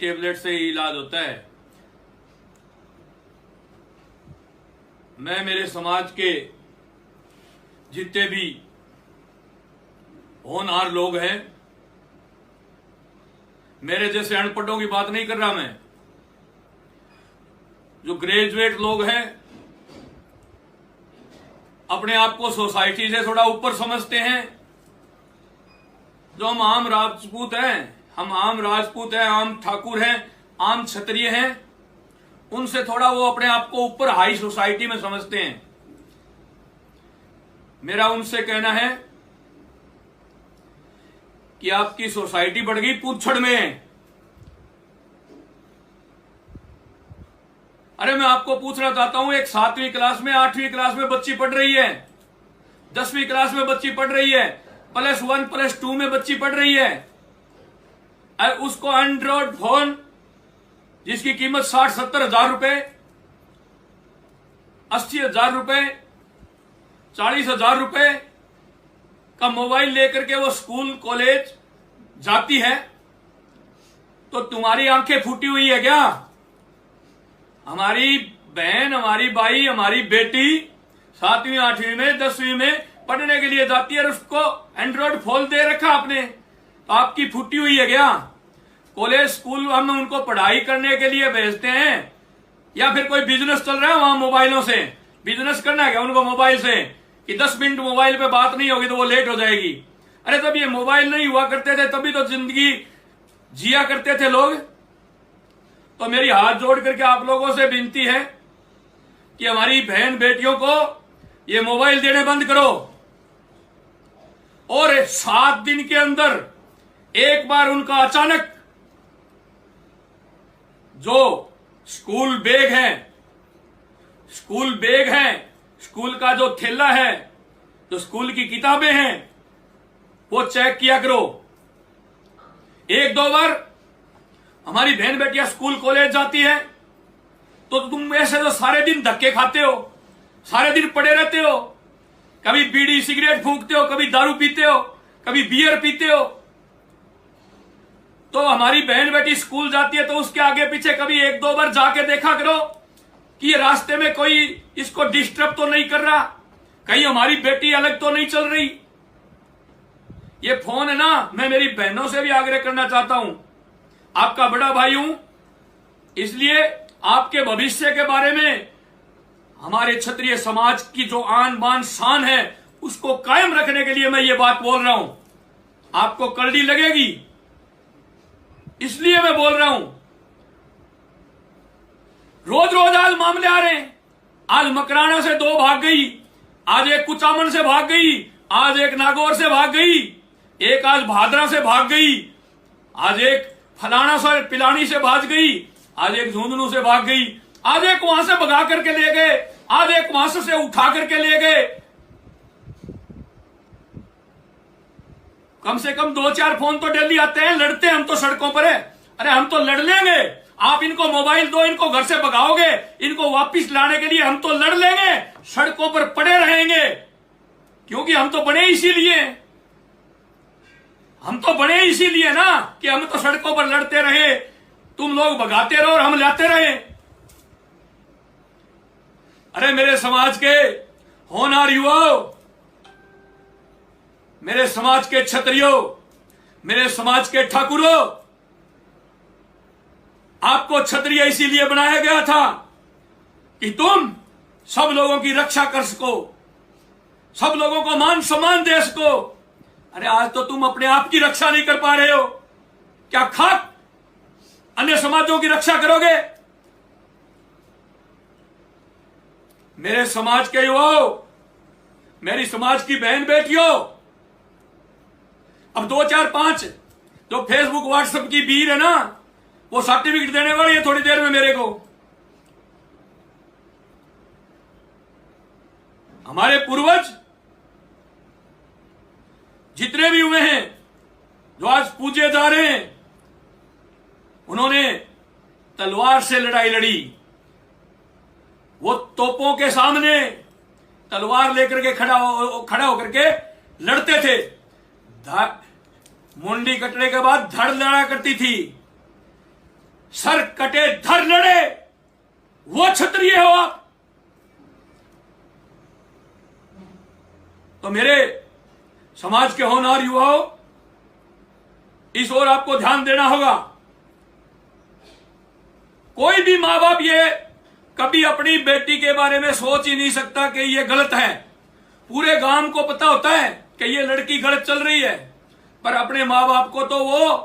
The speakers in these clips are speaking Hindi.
टेबलेट से ही इलाज होता है। मैं मेरे समाज के जितने भी होनहार लोग हैं, मेरे जैसे अनपढ़ों की बात नहीं कर रहा मैं, जो ग्रेजुएट लोग हैं, अपने आप को सोसाइटी से थोड़ा ऊपर समझते हैं, जो हम आम राजपूत हैं, आम ठाकुर हैं, आम क्षत्रिय हैं, उनसे थोड़ा वो अपने आप को ऊपर हाई सोसाइटी में समझते हैं। मेरा उनसे कहना है कि आपकी सोसाइटी बढ़ गई पूछड़ में। अरे मैं आपको पूछना चाहता हूं, एक 7वीं क्लास में 8वीं क्लास में बच्ची पढ़ रही है, 10वीं क्लास में बच्ची पढ़ रही है, +1 +2 में बच्ची पढ़ रही है, और उसको एंड्रॉइड फोन जिसकी कीमत 60-70 हजार रुपए, 80 हजार रुपए, 40 हजार रुपए का मोबाइल लेकर के वो स्कूल कॉलेज जाती है, तो तुम्हारी आंखें फूटी हुई है क्या? हमारी बहन, हमारी भाई, हमारी बेटी 7वीं 8वीं में 10वीं में पढ़ने के लिए जाती है और उसको एंड्रॉइड फोन दे रखा आपने, तो आपकी फूटी हुई है क्या? कॉलेज स्कूल हम उनको पढ़ाई करने के लिए भेजते हैं या फिर कोई बिजनेस चल रहा है वहां मोबाइलों से? बिजनेस करना है क्या उनको मोबाइल से कि 10 मिनट मोबाइल पे बात नहीं होगी तो वो लेट हो जाएगी? अरे तब ये मोबाइल नहीं हुआ करते थे, तभी तो जिंदगी जिया करते थे लोग। तो मेरी हाथ जोड़ करके आप लोगों से विनती है कि हमारी बहन बेटियों को ये मोबाइल देने बंद करो, और 7 दिन के अंदर एक बार उनका अचानक जो स्कूल बैग है, स्कूल का जो थैला है, जो स्कूल की किताबें हैं, वो चेक किया करो। 1-2 बार हमारी बहन बेटियां स्कूल कॉलेज जाती है तो तुम ऐसे तो सारे दिन धक्के खाते हो, सारे दिन पड़े रहते हो, कभी बीड़ी सिगरेट फूंकते हो, कभी दारू पीते हो, कभी बियर पीते हो। तो हमारी बहन बेटी स्कूल जाती है तो उसके आगे पीछे कभी 1-2 बार जाके देखा करो कि ये रास्ते में कोई इसको डिस्टर्ब तो नहीं कर रहा, कहीं हमारी बेटी अलग तो नहीं चल रही। ये फोन है ना, मैं मेरी बहनों से भी आग्रह करना चाहता हूं, आपका बड़ा भाई हूं, इसलिए आपके भविष्य के बारे में हमारे क्षत्रिय समाज की जो आन बान शान है उसको कायम रखने के लिए मैं ये बात बोल रहा हूं। आपको कड़वी लगेगी इसलिए मैं बोल रहा हूं। रोज रोज आज मामले आ रहे हैं, आज मकराना से 2 भाग गई, आज एक कुचामन से भाग गई, आज एक नागौर से भाग गई, एक आज भादरा से भाग गई, आज एक फलाना से पिलानी से भाग गई, आज एक झुंझुनू से भाग गई, आज एक वहां से भगा करके ले गए, आज एक वहां से उठा करके ले गए। कम से कम 2-4 फोन तो डेली आते हैं, लड़ते हैं हम तो सड़कों पर है। अरे हम तो लड़ लेंगे, आप इनको मोबाइल दो, इनको घर से भगाओगे, इनको वापिस लाने के लिए हम तो लड़ लेंगे, सड़कों पर पड़े रहेंगे, क्योंकि हम तो बने इसीलिए ना कि हम तो सड़कों पर लड़ते रहे, तुम लोग भगाते रहो और हम लाते रहे। अरे मेरे समाज के होनहार युवाओं, मेरे समाज के क्षत्रियों, मेरे समाज के ठाकुरों, आपको क्षत्रिय इसीलिए बनाया गया था कि तुम सब लोगों की रक्षा कर सको, सब लोगों को मान सम्मान दे सको। अरे आज तो तुम अपने आप की रक्षा नहीं कर पा रहे हो, क्या खाक अन्य समाजों की रक्षा करोगे? मेरे समाज के युवाओं, मेरी समाज की बहन बेटियों, अब 2-4-5 जो फेसबुक व्हाट्सएप की भीड़ है ना, वो सर्टिफिकेट देने वाली है थोड़ी देर में मेरे को। हमारे पूर्वज जितने भी हुए हैं जो आज पूजे जा रहे हैं, उन्होंने तलवार से लड़ाई लड़ी। वो तोपों के सामने तलवार लेकर के खड़ा होकर के लड़ते थे। मुंडी कटने के बाद धड़ लड़ा करती थी। सर कटे धर लड़े, वो क्षत्रिय हो आप। तो मेरे समाज के होनहार युवाओं, इस ओर आपको ध्यान देना होगा। कोई भी मां बाप ये कभी अपनी बेटी के बारे में सोच ही नहीं सकता कि ये गलत है। पूरे गांव को पता होता है कि ये लड़की गलत चल रही है, पर अपने मां बाप को तो वो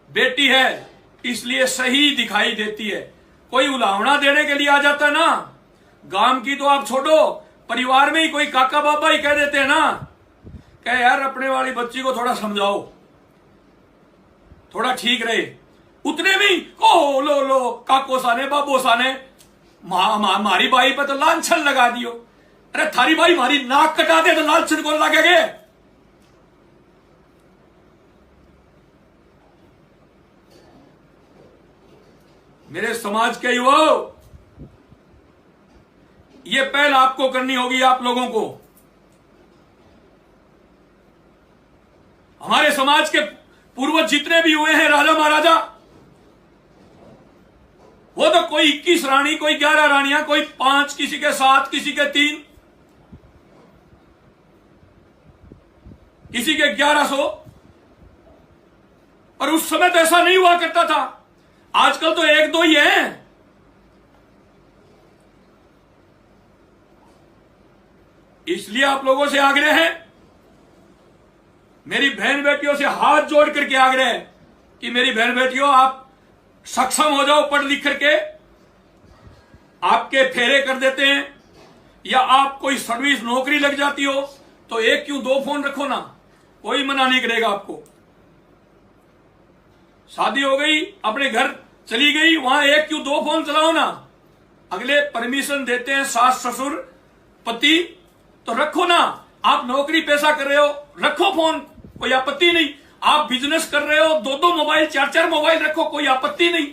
बेटी है इसलिए सही दिखाई देती है। कोई उलावना देने के लिए आ जाता है ना, गांव की तो आप छोड़ो, परिवार में ही कोई काका बाबा ही कह देते हैं ना, कह यार अपने वाली बच्ची को थोड़ा समझाओ, थोड़ा ठीक रहे। उतने भी ओ लो काको साने बाबो साने मारी बाई पर तो लांछन लगा दियो। अरे थारी बाई मारी नाक कटा दे तो लांछन को लगेगे। मेरे समाज के युवाओं, ये पहल आपको करनी होगी। आप लोगों को, हमारे समाज के पूर्वज जितने भी हुए हैं राजा महाराजा, वो तो कोई 21 रानी, कोई 11 रानियां, कोई 5, किसी के 7, किसी के 3, किसी के 1100। पर उस समय तो ऐसा नहीं हुआ करता था। आजकल तो 1-2 ही हैं। इसलिए आप लोगों से आग्रह है, मेरी बहन बेटियों से हाथ जोड़ करके आग्रह है कि मेरी बहन बेटियों, आप सक्षम हो जाओ पढ़ लिख करके। आपके फेरे कर देते हैं, या आप कोई सर्विस नौकरी लग जाती हो तो 1 क्यों 2 फोन रखो ना, कोई मना नहीं करेगा आपको। शादी हो गई, अपने घर चली गई, वहां 1 क्यों 2 फोन चलाओ ना। अगले परमिशन देते हैं, सास ससुर पति, तो रखो ना। आप नौकरी पैसा कर रहे हो, रखो फोन, कोई आपत्ति नहीं। आप बिजनेस कर रहे हो, 2-2 मोबाइल 4-4 मोबाइल रखो, कोई आपत्ति नहीं।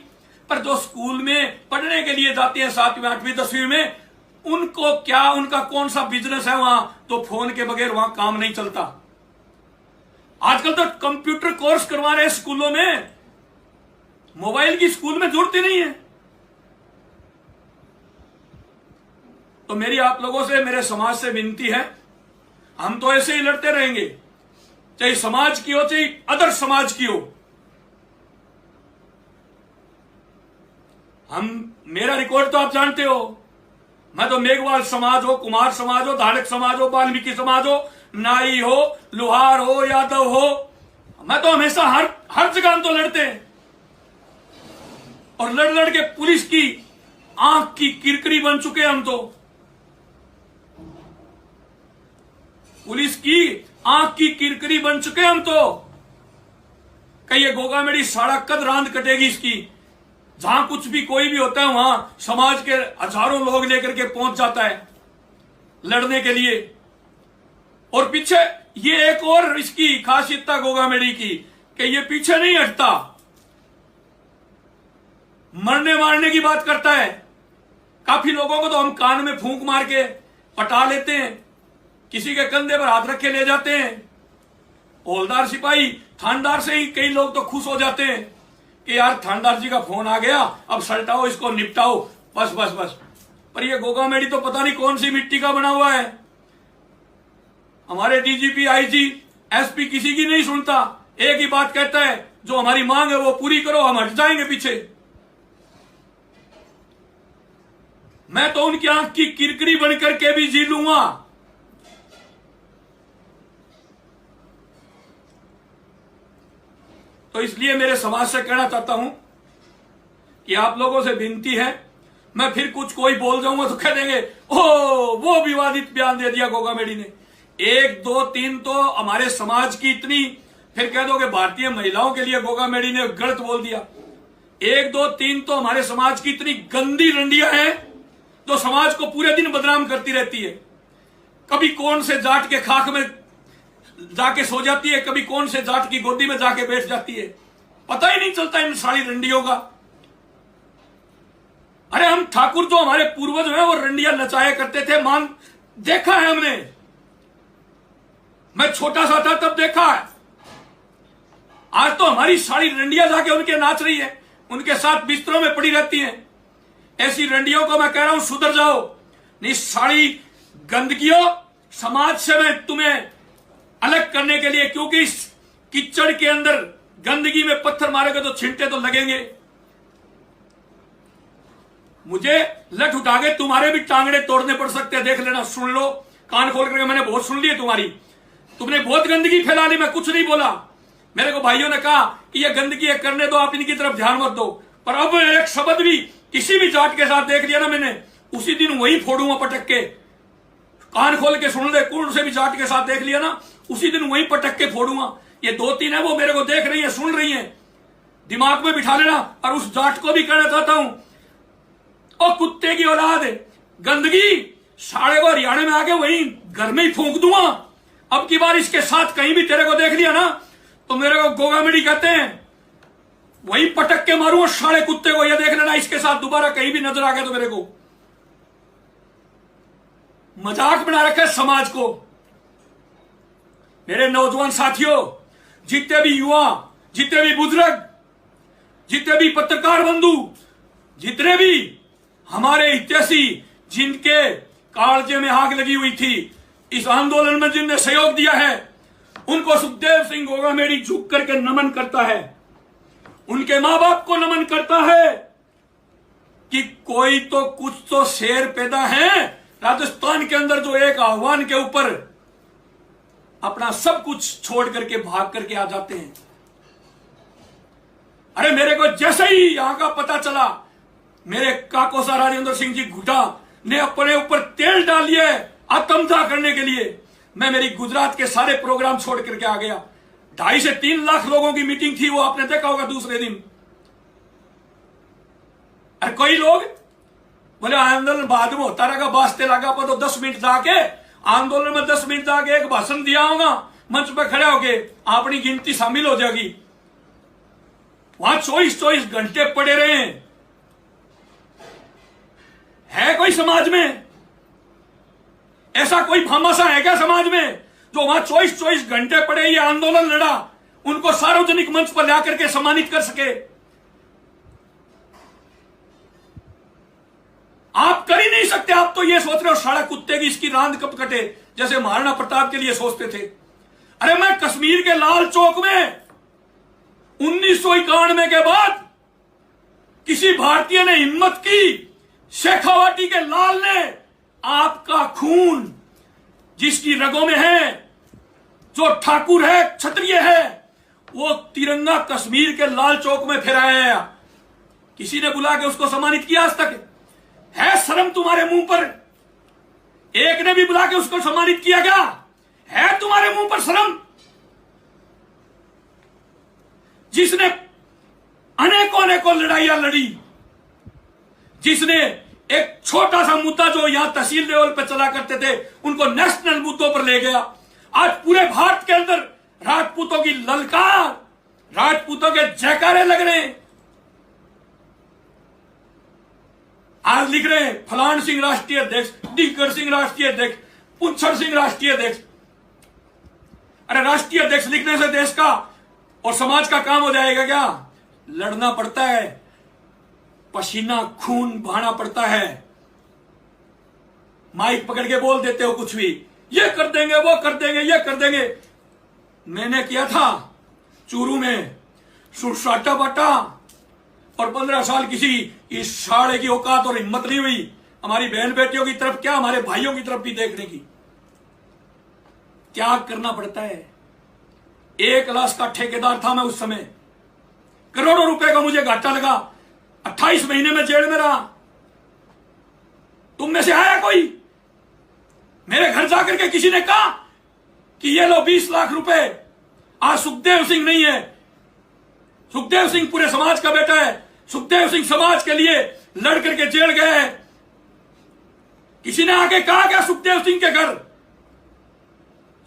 पर जो स्कूल में पढ़ने के लिए जाते हैं 7वीं 8वीं 10वीं में, उनको क्या, उनका कौन सा बिजनेस है वहां, तो फोन के बगैर वहां काम नहीं चलता। आजकल तो कंप्यूटर कोर्स करवा रहे हैं स्कूलों में, मोबाइल की स्कूल में जरूरत ही नहीं है। तो मेरी आप लोगों से, मेरे समाज से विनती है, हम तो ऐसे ही लड़ते रहेंगे, चाहे समाज की हो चाहे अदर समाज की हो। मेरा रिकॉर्ड तो आप जानते हो, मैं तो मेघवाल समाज हो, कुमार समाज हो, धाड़क समाज हो, वाल्मीकि समाज हो, नाई हो, लोहार हो, यादव हो, मैं तो हमेशा हर जगह हम तो लड़ते हैं। और लड़ के पुलिस की आंख की किरकिरी बन चुके हम तो। पुलिस की आंख की किरकिरी बन चुके हम तो। कहिए गोगा मेरी साड़ा कद रांद कटेगी इसकी। जहां कुछ भी कोई भी होता है वहां समाज के हजारों लोग लेकर के पहुंच जाता है लड़ने के लिए। और पीछे ये एक और इसकी खासियत था गोगा मेरी की कि ये पीछे नहीं हटता, मरने मारने की बात करता है। काफी लोगों को तो हम कान में फूंक मार के पटा लेते हैं, किसी के कंधे पर हाथ रखे ले जाते हैं। हौलदार सिपाही थानेदार से ही कई लोग तो खुश हो जाते हैं कि यार थानेदार जी का फोन आ गया, अब सल्टाओ इसको, निपटाओ, बस बस बस। पर ये गोगा मेडी तो पता नहीं कौन सी मिट्टी का बना हुआ है। हमारे डीजीपी, आईजी, एसपी किसी की नहीं सुनता। एक ही बात कहता है, जो हमारी मांग है वो पूरी करो, हम हट जाएंगे पीछे। मैं तो उनकी आंख की किरकिरी बनकर के भी जी लूंगा। तो इसलिए मेरे समाज से कहना चाहता हूं कि आप लोगों से विनती है, मैं फिर कुछ कोई बोल जाऊंगा तो कह देंगे ओ वो विवादित बयान दे दिया गोगा मेडी ने। 1, 2, 3 तो हमारे समाज की इतनी, फिर कह दोगे भारतीय महिलाओं के लिए गोगा मेडी ने गलत बोल दिया। 1, 2, 3 तो हमारे समाज की इतनी गंदी रंडियां हैं जो समाज को पूरे दिन बदनाम करती रहती है। कभी कौन से जाट के खाक में जाके सो जाती है, कभी कौन से जाट की गोदी में जाके बैठ जाती है, पता ही नहीं चलता इन सारी रंडियों का। अरे हम ठाकुर जो हमारे पूर्वज हैं वो रंडियां नचाया करते थे, मान देखा है हमने। मैं छोटा सा था तब देखा है। आज तो हमारी सारी रंडियां जाके उनके नाच रही है, उनके साथ बिस्तरों में पड़ी रहती हैं। ऐसी रंडियों को मैं कह रहा हूं सुधर जाओ। नहीं सारी गंदगियों समाज से मैं तुम्हें अलग करने के लिए, क्योंकि इस कीचड़ के अंदर गंदगी में पत्थर मारेगा तो छिंटे तो लगेंगे। मुझे लठ उठा के तुम्हारे भी टांगड़े तोड़ने पड़ सकते हैं, देख लेना, सुन लो कान खोल करके। मैंने बहुत सुन ली है तुम्हारी, तुमने बहुत गंदगी फैला ली, मैं कुछ नहीं बोला। मेरे को भाइयों ने कहा कि ये गंदगी है करने दो, आप इनकी तरफ ध्यान मत दो। पर अब एक शब्द भी किसी भी जाट के साथ देख लिया ना मैंने, उसी दिन वही फोड़ूंगा पटक के। कान खोल के सुन ले, कौन से भी जाट के साथ देख लिया ना, उसी दिन वही पटक के फोड़ूंगा। ये 2-3 है वो मेरे को देख रही है, सुन रही है, दिमाग में बिठा लेना। और उस जाट को भी कहना चाहता हूं, ओ कुत्ते की औलाद, गंदगी साढ़े को हरियाणा में आके वही घर में ही फूंक दूंगा। अब की बार इसके साथ कहीं भी तेरे को देख लिया ना तो मेरे को गोगामेडी कहते हैं, वही पटक के मारूंगा साढ़े कुत्ते को। ये देख लेना, इसके साथ दोबारा कहीं भी नजर आ गया तो मेरे को। मजाक बना रखा है समाज को। मेरे नौजवान साथियों, जितने भी युवा, जितने भी बुजुर्ग, जितने भी पत्रकार बंधु, जितने भी हमारे हितैषी जिनके कालजे में आग लगी हुई थी, इस आंदोलन में जिनने सहयोग दिया है, उनको सुखदेव सिंह गोगामेडी झुक करके नमन करता है। उनके मां बाप को नमन करता है कि कोई तो कुछ तो शेर पैदा है राजस्थान के अंदर, जो एक आह्वान के ऊपर अपना सब कुछ छोड़ करके भाग करके आ जाते हैं। अरे मेरे को जैसे ही यहां का पता चला, मेरे काकोसा राजेंद्र सिंह जी गुड्डा ने अपने ऊपर तेल डाल लिया आत्मदाह करने के लिए, मैं मेरी गुजरात के सारे प्रोग्राम छोड़ करके आ गया। 2.5 से 3 लाख लोगों की मीटिंग थी, वो आपने देखा होगा दूसरे दिन। और कोई लोग बोले आंदोलन बाद में होता रहेगा, वास्ते लगा पर तो 10 मिनट जाके आंदोलन में 10 मिनट जाके एक भाषण दिया होगा, मंच पर खड़े होके अपनी गिनती शामिल हो जाएगी। वहां 24 घंटे पड़े रहे है कोई समाज में? ऐसा कोई भामाशा है क्या समाज में जो वहां 24 घंटे पड़े ये आंदोलन लड़ा, उनको सार्वजनिक मंच पर लाकर के सम्मानित कर सके? आप कर ही नहीं सकते। आप तो ये सोच रहे हो साड़ा कुत्ते की इसकी रांद कब कटे, जैसे महाराणा प्रताप के लिए सोचते थे। अरे मैं कश्मीर के लाल चौक में 1991 के बाद किसी भारतीय ने हिम्मत की, शेखावाटी के लाल ने आपका खून जिसकी रगों में है, जो ठाकुर है, क्षत्रिय है, वो तिरंगा कश्मीर के लाल चौक में फहराया। किसी ने बुला के उसको सम्मानित किया आज तक? है शर्म तुम्हारे मुंह पर? एक ने भी बुला के उसको सम्मानित किया क्या? है तुम्हारे मुंह पर शर्म? जिसने अनेकों लड़ाइयां लड़ी, जिसने एक छोटा सा मुद्दा जो यहां तहसील लेवल पर चला करते थे उनको नेशनल मुद्दों पर ले गया। आज पूरे भारत के अंदर राजपूतों की ललकार, राजपूतों के जयकारे लग रहे हैं। आज लिख रहे हैं फलान सिंह राष्ट्रीय अध्यक्ष, दिग्गर सिंह राष्ट्रीय अध्यक्ष, पुंछड़ सिंह राष्ट्रीय अध्यक्ष। अरे राष्ट्रीय अध्यक्ष लिखने से देश का और समाज का काम हो जाएगा क्या? लड़ना पड़ता है, पसीना खून बहाना पड़ता है। माइक पकड़ के बोल देते हो कुछ भी, ये कर देंगे, वो कर देंगे, ये कर देंगे। मैंने किया था चूरू में सुरसाटा बाटा, और 15 साल किसी इस साड़े की औकात और हिम्मत नहीं हुई हमारी बहन बेटियों की तरफ, क्या हमारे भाइयों की तरफ भी देखने की। क्या करना पड़ता है। 1 लाख का ठेकेदार था मैं उस समय, करोड़ों रुपए का मुझे घाटा लगा, 28 महीने में जेल में रहा। तुम में से आया कोई? मेरे घर जाकर के किसी ने कहा कि ये लो 20 लाख रुपए? आज सुखदेव सिंह नहीं है, सुखदेव सिंह पूरे समाज का बेटा है। सुखदेव सिंह समाज के लिए लड़ करके जेल गए हैं। किसी ने आके कहा क्या सुखदेव सिंह के घर,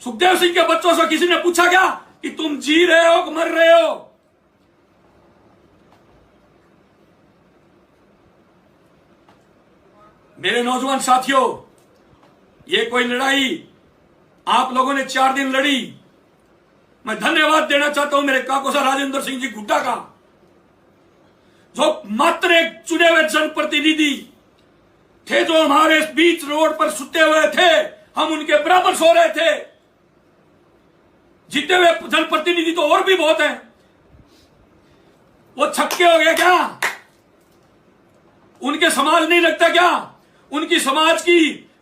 सुखदेव सिंह के बच्चों से किसी ने पूछा क्या कि तुम जी रहे हो कि मर रहे हो? मेरे नौजवान साथियों, ये कोई लड़ाई आप लोगों ने 4 दिन लड़ी। मैं धन्यवाद देना चाहता हूं मेरे काकोसा राजेंद्र सिंह जी गुड्डा का, जो मात्र एक चुने हुए जनप्रतिनिधि थे, जो हमारे बीच रोड पर सुते हुए थे, हम उनके बराबर सो रहे थे। जीते हुए जनप्रतिनिधि तो और भी बहुत हैं। वो छक्के हो गए क्या? उनके समाज नहीं लगता क्या? उनकी समाज की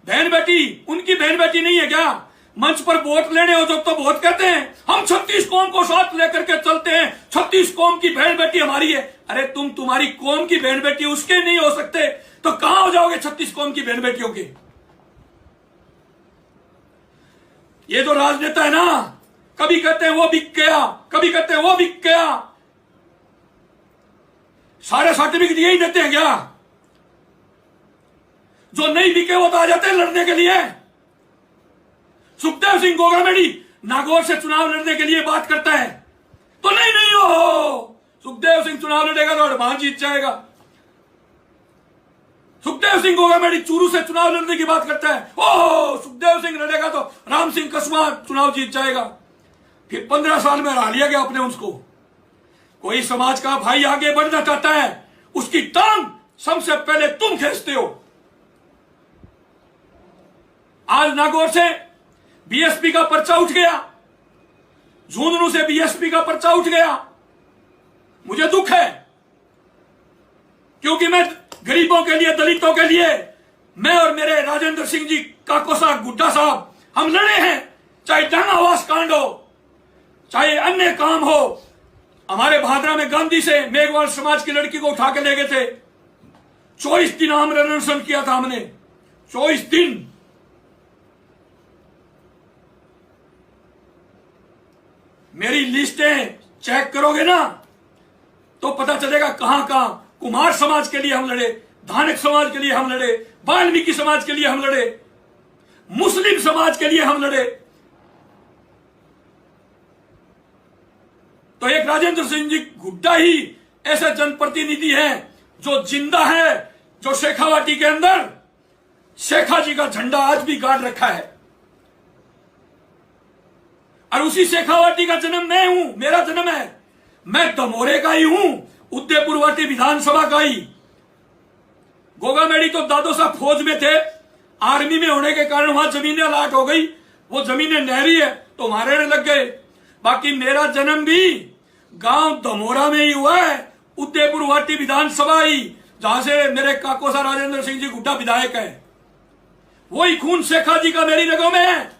बहन बेटी उनकी बहन बेटी नहीं है क्या? मंच पर वोट लेने हो जब तो बहुत कहते हैं हम 36 कौम को साथ लेकर के चलते हैं, 36 कौम की बहन बेटी हमारी है। अरे तुम्हारी कौम की बहन बेटी उसके नहीं हो सकते तो कहां हो जाओगे 36 कौम की बहन बेटियों के? ये जो राजनेता है ना, कभी कहते हैं वो बिक गया, कभी कहते हैं वो बिक गया। सारे सर्टिफिकेट यही देते हैं क्या? जो नहीं बिके वो तो आ जाते हैं लड़ने के लिए। सुखदेव सिंह गोगामेडी नागौर से चुनाव लड़ने के लिए बात करता है तो नहीं हो, सुखदेव सिंह चुनाव लड़ेगा तो अडवान जीत जाएगा। सुखदेव सिंह गोगामेडी चूरू से चुनाव लड़ने की बात करता है, ओह सुखदेव सिंह लड़ेगा तो राम सिंह कसवा चुनाव जीत जाएगा। फिर 15 साल में हरा लिया गया अपने उसको। कोई समाज का भाई आगे बढ़ना चाहता है, उसकी टांग सबसे पहले तुम खींचते हो। आज नागौर से बीएसपी का पर्चा उठ गया, झुंझुनू से बीएसपी का पर्चा उठ गया। मुझे दुख है क्योंकि मैं गरीबों के लिए, दलितों के लिए, मैं और मेरे राजेंद्र सिंह जी काकोसा गुड्डा साहब हम लड़े हैं। चाहे जंगावास कांड हो, चाहे अन्य काम हो। हमारे भादरा में गांधी से मेघवाल समाज की लड़की को उठा के ले गए थे। 24 दिन आमरण अनशन किया था हमने, 24 दिन। मेरी लिस्टें चेक करोगे ना तो पता चलेगा कहां कहां कुमार समाज के लिए हम लड़े, धानक समाज के लिए हम लड़े, वाल्मीकि समाज के लिए हम लड़े, मुस्लिम समाज के लिए हम लड़े। तो एक राजेंद्र सिंह जी गुड्डा ही ऐसे जनप्रतिनिधि हैं जो जिंदा है, जो शेखावाटी के अंदर शेखा जी का झंडा आज भी गाड़ रखा है। और उसी शेखावाटी का जन्म मैं हूं, मेरा जन्म है। मैं दमोरे का ही हूं, उदयपुरवाटी विधानसभा का ही। गोगामेडी तो दादो साहब फौज में थे, आर्मी में होने के कारण वहां जमीनें अलाट हो गई, वो जमीनें नहरी है तो मारे लग गए। बाकी मेरा जन्म भी गांव दमोरा में ही हुआ है, उदयपुरवाटी विधानसभा ही, जहां से मेरे काकोसा राजेंद्र सिंह जी गुड्डा विधायक है। वही खून शेखा जी का मेरी रगों में है।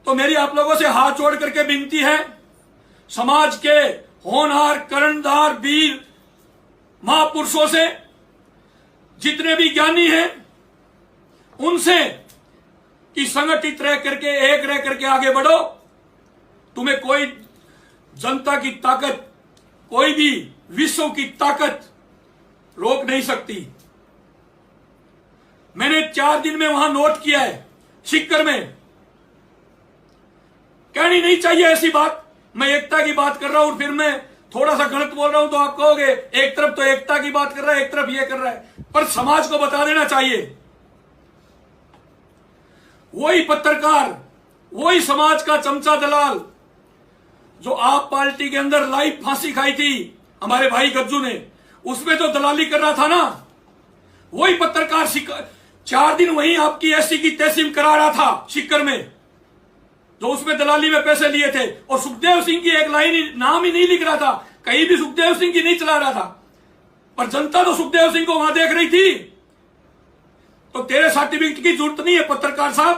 तो मेरी आप लोगों से हाथ जोड़ करके विनती है, समाज के होनहार, कर्णधार, वीर महापुरुषों से, जितने भी ज्ञानी हैं उनसे कि संगठित रह करके, एक रह करके आगे बढ़ो। तुम्हें कोई जनता की ताकत, कोई भी विश्व की ताकत रोक नहीं सकती। मैंने 4 दिन में वहां नोट किया है, सीकर में। कहनी नहीं चाहिए ऐसी बात, मैं एकता की बात कर रहा हूं और फिर मैं थोड़ा सा गलत बोल रहा हूं तो आप कहोगे एक तरफ तो एकता की बात कर रहा है, एक तरफ ये कर रहा है, पर समाज को बता देना चाहिए। वही पत्रकार, वही समाज का चमचा दलाल जो आप पार्टी के अंदर लाइव फांसी खाई थी हमारे भाई गज्जू ने, उसमें तो दलाली कर रहा था ना, वही पत्रकार 4 दिन वहीं आपकी ऐसी की तहसीम करा रहा था सीकर में, जो उसमें दलाली में पैसे लिए थे। और सुखदेव सिंह की एक लाइन नाम ही नहीं लिख रहा था, कहीं भी सुखदेव सिंह की नहीं चला रहा था, पर जनता तो सुखदेव सिंह को वहां देख रही थी। तो तेरे सर्टिफिकेट की जरूरत नहीं है पत्रकार साहब,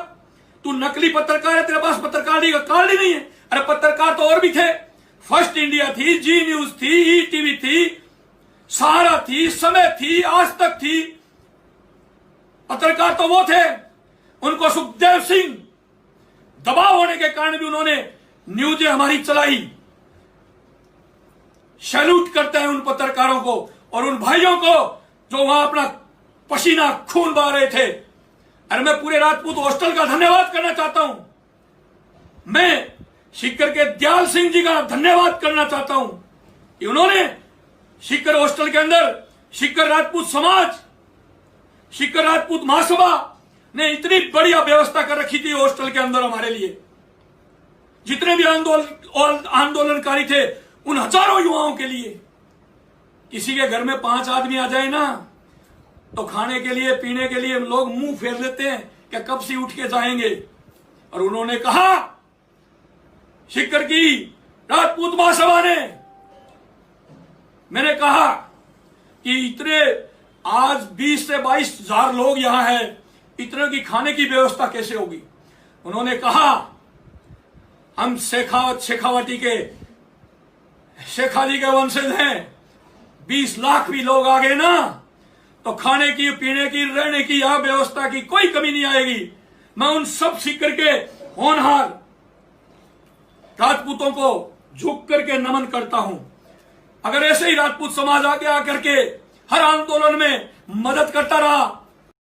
तू नकली पत्रकार है, तेरे पास पत्रकारी का कार्ड ही नहीं है। अरे पत्रकार तो और भी थे, फर्स्ट इंडिया थी, जी न्यूज थी, ईटीवी थी, सहारा थी, समय थी, आज तक थी। पत्रकार तो वो थे, उनको सुखदेव सिंह दबाव होने के कारण भी उन्होंने न्यूज़ें हमारी चलाई। सैल्यूट करते हैं उन पत्रकारों को और उन भाइयों को जो वहां अपना पसीना खून बहा रहे थे। अरे मैं पूरे राजपूत हॉस्टल का धन्यवाद करना चाहता हूं, मैं सीकर के दयाल सिंह जी का धन्यवाद करना चाहता हूं कि उन्होंने सीकर हॉस्टल के अंदर सीकर राजपूत समाज, सीकर राजपूत महासभा ने इतनी बढ़िया व्यवस्था कर रखी थी हॉस्टल के अंदर हमारे लिए, जितने भी आंदोलनकारी थे उन हजारों युवाओं के लिए। किसी के घर में 5 आदमी आ जाए ना तो खाने के लिए पीने के लिए लोग मुंह फेर लेते हैं कि कब से उठ के जाएंगे। और उन्होंने कहा, सीकर की राजपूत महासभा ने, मैंने कहा कि इतने आज 20 से 22 हजार लोग यहां हैं, इतने की खाने की व्यवस्था कैसे होगी। उन्होंने कहा, हम शेखावटी के शेखाजी के वंशज हैं, 20 लाख भी लोग आ गए ना तो खाने की पीने की रहने की यहां व्यवस्था की कोई कमी नहीं आएगी। मैं उन सब सीकर के होनहार राजपूतों को झुक करके नमन करता हूं। अगर ऐसे ही राजपूत समाज आगे आकर के हर आंदोलन में मदद करता रहा